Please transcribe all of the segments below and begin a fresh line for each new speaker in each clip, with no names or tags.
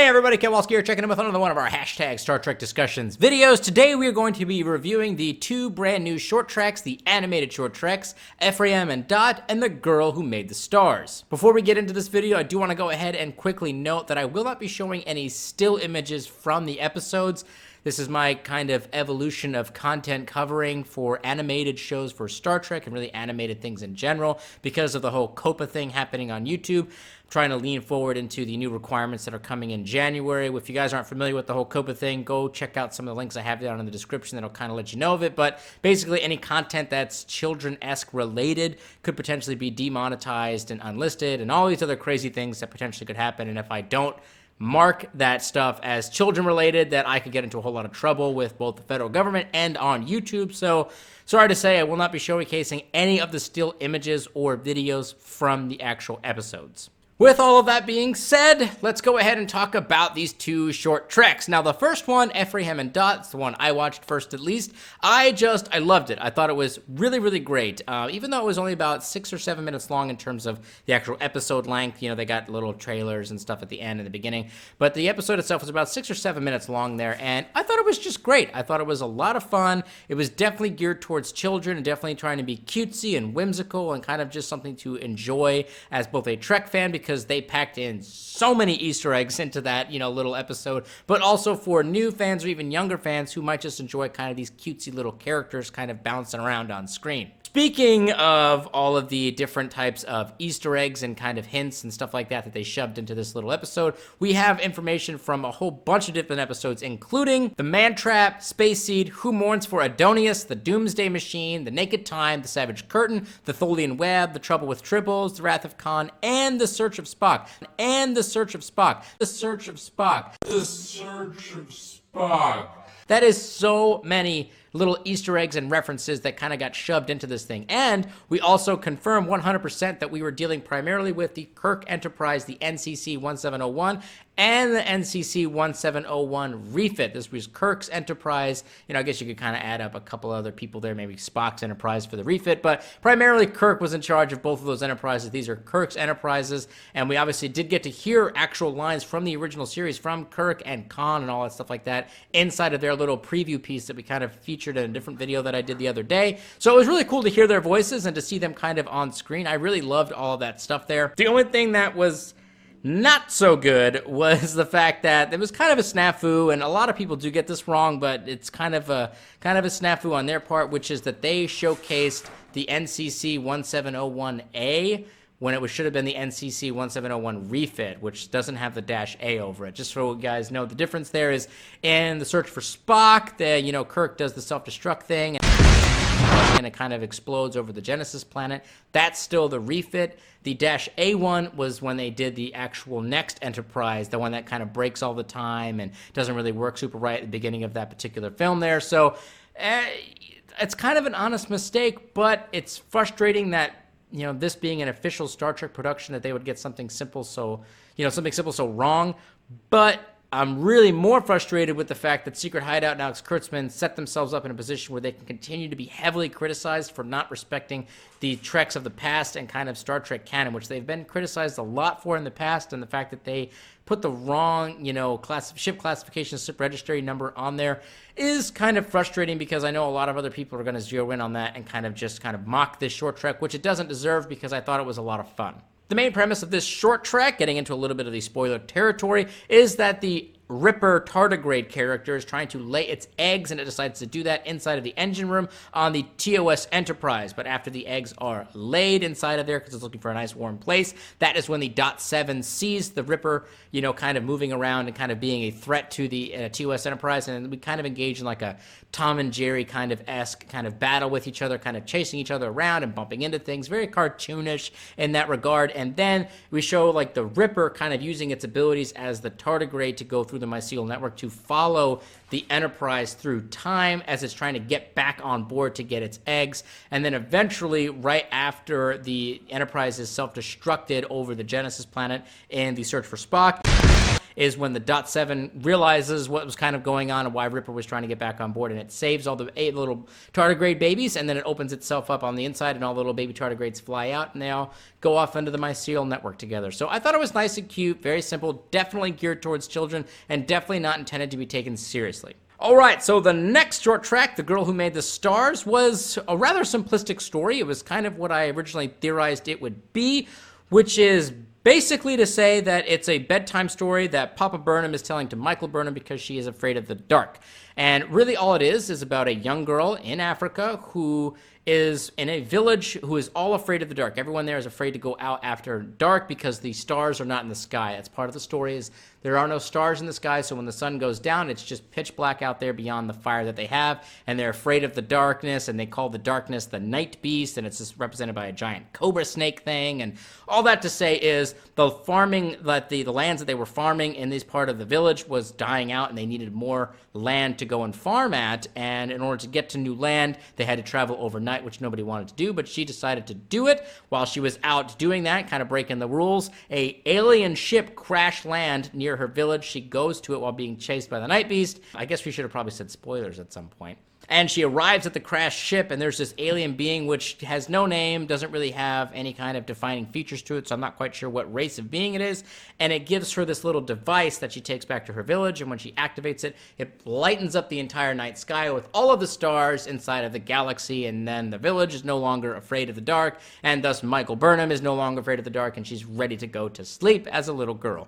everybody, Ketwolski here, checking in with another one of our hashtag Star Trek discussions videos. Today we are going to be reviewing the two brand new short treks, the animated short treks, Ephraim and Dot, and The Girl Who Made the Stars. Before we get into this video, I do want to go ahead and quickly note that I will not be showing any still images from the episodes. This is my kind of evolution of content covering for animated shows for Star Trek and really animated things in general because of the whole COPA thing happening on YouTube. I'm trying to lean forward into the new requirements that are coming in January. If you guys aren't familiar with the whole COPA thing, go check out some of the links I have down in the description that'll kind of let you know of it. But basically any content that's children-esque related could potentially be demonetized and unlisted and all these other crazy things that potentially could happen. And if I don't mark that stuff as children related, that I could get into a whole lot of trouble with both the federal government and on YouTube. So sorry to say, I will not be showcasing any of the still images or videos from the actual episodes. With all of that being said, let's go ahead and talk about these two short treks. Now, the first one, Ephraim and Dot, it's the one I watched first at least. I loved it. I thought it was really, really great. Even though it was only about 6 or 7 minutes long in terms of the actual episode length. You know, they got little trailers and stuff at the end and the beginning. But the episode itself was about 6 or 7 minutes long there, and I thought it was just great. I thought it was a lot of fun. It was definitely geared towards children and definitely trying to be cutesy and whimsical and kind of just something to enjoy as both a Trek fan, because they packed in so many Easter eggs into that, little episode, but also for new fans or even younger fans who might just enjoy kind of these cutesy little characters kind of bouncing around on screen. Speaking of all of the different types of Easter eggs and kind of hints and stuff like that that they shoved into this little episode, we have information from a whole bunch of different episodes, including The Man Trap, Space Seed, Who Mourns for Adonius, The Doomsday Machine, The Naked Time, The Savage Curtain, The Tholian Web, The Trouble with Tribbles, The Wrath of Khan, and The Search of Spock. And The Search of Spock. The Search of Spock. The Search of Spock. That is so many little Easter eggs and references that kind of got shoved into this thing. And we also confirm 100% that we were dealing primarily with the Kirk Enterprise, the NCC 1701, and the NCC 1701 refit. This was Kirk's Enterprise. I guess you could kind of add up a couple other people there, maybe Spock's Enterprise for the refit, but primarily Kirk was in charge of both of those enterprises. These are Kirk's Enterprises, and we obviously did get to hear actual lines from the original series from Kirk and Khan and all that stuff like that inside of their little preview piece that we kind of featured in a different video that I did the other day. So it was really cool to hear their voices and to see them kind of on screen. I really loved all of that stuff there. The only thing that was not so good was the fact that there was kind of a snafu, and a lot of people do get this wrong, but it's kind of a snafu on their part, which is that they showcased the NCC 1701A when it should have been the NCC 1701 refit, which doesn't have the -A over it. Just so you guys know, the difference there is in The Search for Spock, Kirk does the self-destruct thing, and it kind of explodes over the Genesis planet. That's still the refit. The -A one was when they did the actual next Enterprise, the one that kind of breaks all the time and doesn't really work super right at the beginning of that particular film there. So it's kind of an honest mistake, but it's frustrating that this being an official Star Trek production, that they would get something simple so wrong. But I'm really more frustrated with the fact that Secret Hideout and Alex Kurtzman set themselves up in a position where they can continue to be heavily criticized for not respecting the Treks of the past and kind of Star Trek canon, which they've been criticized a lot for in the past, and the fact that they put the wrong, ship classification, ship registry number on there is kind of frustrating, because I know a lot of other people are going to zero in on that and kind of mock this short trek, which it doesn't deserve, because I thought it was a lot of fun. The main premise of this short trek, getting into a little bit of the spoiler territory, is that the Ripper tardigrade character is trying to lay its eggs, and it decides to do that inside of the engine room on the TOS Enterprise. But after the eggs are laid inside of there, because it's looking for a nice warm place, that is when the Dot 7 sees the Ripper, kind of moving around and kind of being a threat to the TOS Enterprise, and we kind of engage in like a Tom and Jerry kind of battle with each other, kind of chasing each other around and bumping into things, very cartoonish in that regard. And then we show like the Ripper kind of using its abilities as the tardigrade to go through the mycelial network to follow the Enterprise through time as it's trying to get back on board to get its eggs. And then eventually, right after the Enterprise is self-destructed over the Genesis planet in The Search for Spock, is when the Dot 7 realizes what was kind of going on and why Ripper was trying to get back on board, and it saves all the 8 little tardigrade babies, and then it opens itself up on the inside, and all the little baby tardigrades fly out, and they all go off into the mycelial network together. So I thought it was nice and cute, very simple, definitely geared towards children, and definitely not intended to be taken seriously. All right, so the next short track, The Girl Who Made the Stars, was a rather simplistic story. It was kind of what I originally theorized it would be, which is basically to say that it's a bedtime story that Papa Burnham is telling to Michael Burnham because she is afraid of the dark. And really all it is about a young girl in Africa who is in a village who is all afraid of the dark. Everyone there is afraid to go out after dark because the stars are not in the sky. That's part of the story, is there are no stars in the sky, so when the sun goes down, it's just pitch black out there beyond the fire that they have, and they're afraid of the darkness, and they call the darkness the night beast, and it's just represented by a giant cobra snake thing. And all that to say is the farming, that the lands that they were farming in this part of the village was dying out, and they needed more land to go and farm at, and in order to get to new land, they had to travel overnight, which nobody wanted to do, but she decided to do it. While she was out doing that, kind of breaking the rules, a alien ship crash land near her village. She goes to it while being chased by the night beast. I guess we should have probably said spoilers at some point. And she arrives at the crashed ship, and there's this alien being which has no name, doesn't really have any kind of defining features to it, so I'm not quite sure what race of being it is. And it gives her this little device that she takes back to her village, and when she activates it, it lightens up the entire night sky with all of the stars inside of the galaxy, and then the village is no longer afraid of the dark, and thus Michael Burnham is no longer afraid of the dark, and she's ready to go to sleep as a little girl.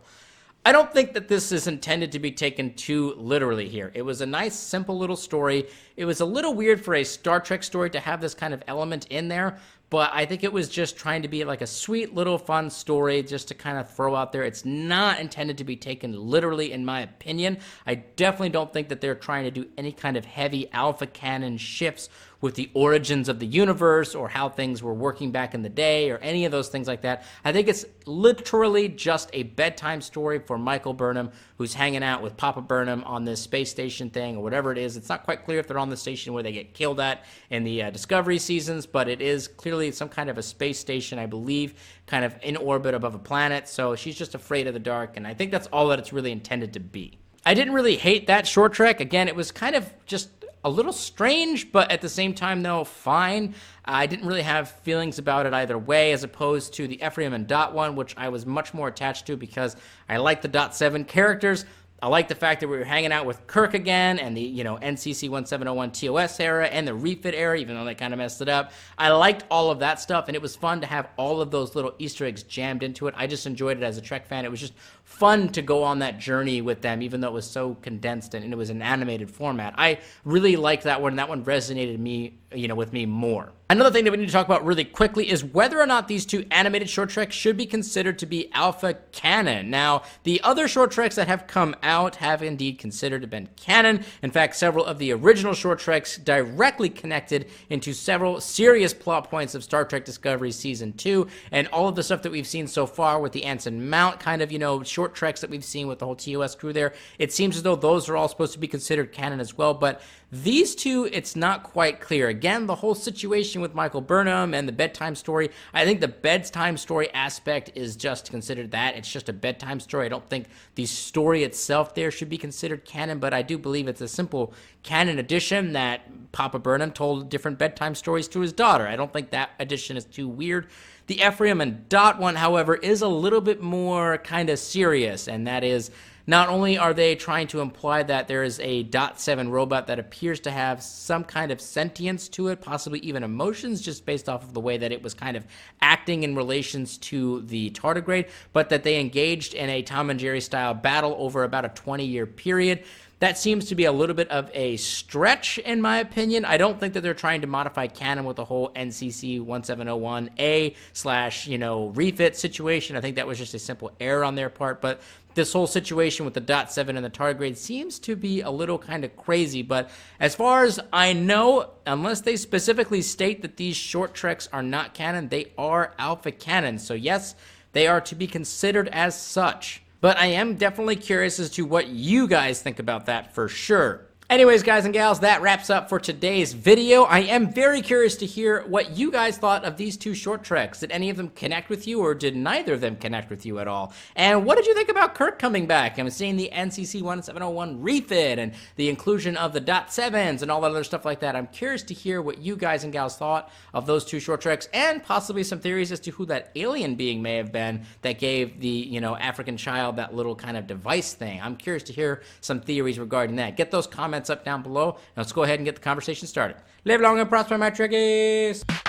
I don't think that this is intended to be taken too literally here. It was a nice, simple little story. It was a little weird for a Star Trek story to have this kind of element in there, but I think it was just trying to be like a sweet little fun story just to kind of throw out there. It's not intended to be taken literally, in my opinion. I definitely don't think that they're trying to do any kind of heavy alpha canon shifts with the origins of the universe or how things were working back in the day or any of those things like that. I think it's literally just a bedtime story for Michael Burnham, who's hanging out with Papa Burnham on this space station thing or whatever it is. It's not quite clear if they're on the station where they get killed at in the Discovery seasons, but it is clearly some kind of a space station, I believe, kind of in orbit above a planet. So she's just afraid of the dark, and I think that's all that it's really intended to be. I didn't really hate that short trek. Again, it was kind of just a little strange, but at the same time, though, fine. I didn't really have feelings about it either way, as opposed to the Ephraim and Dot one, which I was much more attached to because I like the Dot 7 characters. I like the fact that we were hanging out with Kirk again, and the, NCC 1701 TOS era, and the refit era, even though they kind of messed it up. I liked all of that stuff, and it was fun to have all of those little Easter eggs jammed into it. I just enjoyed it as a Trek fan. It was just fun to go on that journey with them, even though it was so condensed and it was an animated format. I really liked that one. That one resonated with me more. Another thing that we need to talk about really quickly is whether or not these two animated short treks should be considered to be alpha canon. Now, the other short treks that have come out have indeed considered to be canon. In fact, several of the original short treks directly connected into several serious plot points of Star Trek Discovery Season 2, and all of the stuff that we've seen so far with the Anson Mount kind of, short treks that we've seen with the whole TOS crew there, it seems as though those are all supposed to be considered canon as well, but these two, it's not quite clear. Again, the whole situation with Michael Burnham and the bedtime story, I think the bedtime story aspect is just considered that. It's just a bedtime story. I don't think the story itself there should be considered canon, but I do believe it's a simple canon addition that Papa Burnham told different bedtime stories to his daughter. I don't think that addition is too weird. The Ephraim and Dot one, however, is a little bit more kind of serious, and that is, not only are they trying to imply that there is a Dot 7 robot that appears to have some kind of sentience to it, possibly even emotions, just based off of the way that it was kind of acting in relations to the tardigrade, but that they engaged in a Tom and Jerry style battle over about a 20-year period. That seems to be a little bit of a stretch, in my opinion. I don't think that they're trying to modify canon with the whole NCC 1701A / refit situation. I think that was just a simple error on their part, but this whole situation with the Dot 7 and the tardigrade seems to be a little kind of crazy. But as far as I know, unless they specifically state that these short treks are not canon, they are alpha canon. So yes, they are to be considered as such. But I am definitely curious as to what you guys think about that for sure. Anyways, guys and gals, that wraps up for today's video. I am very curious to hear what you guys thought of these two short treks. Did any of them connect with you, or did neither of them connect with you at all? And what did you think about Kirk coming back? I'm seeing the NCC 1701 refit and the inclusion of the .7s and all that other stuff like that. I'm curious to hear what you guys and gals thought of those two short treks, and possibly some theories as to who that alien being may have been that gave the, African child that little kind of device thing. I'm curious to hear some theories regarding that. Get those comments up down below, and let's go ahead and get the conversation started. Live long and prosper, my Trekkies!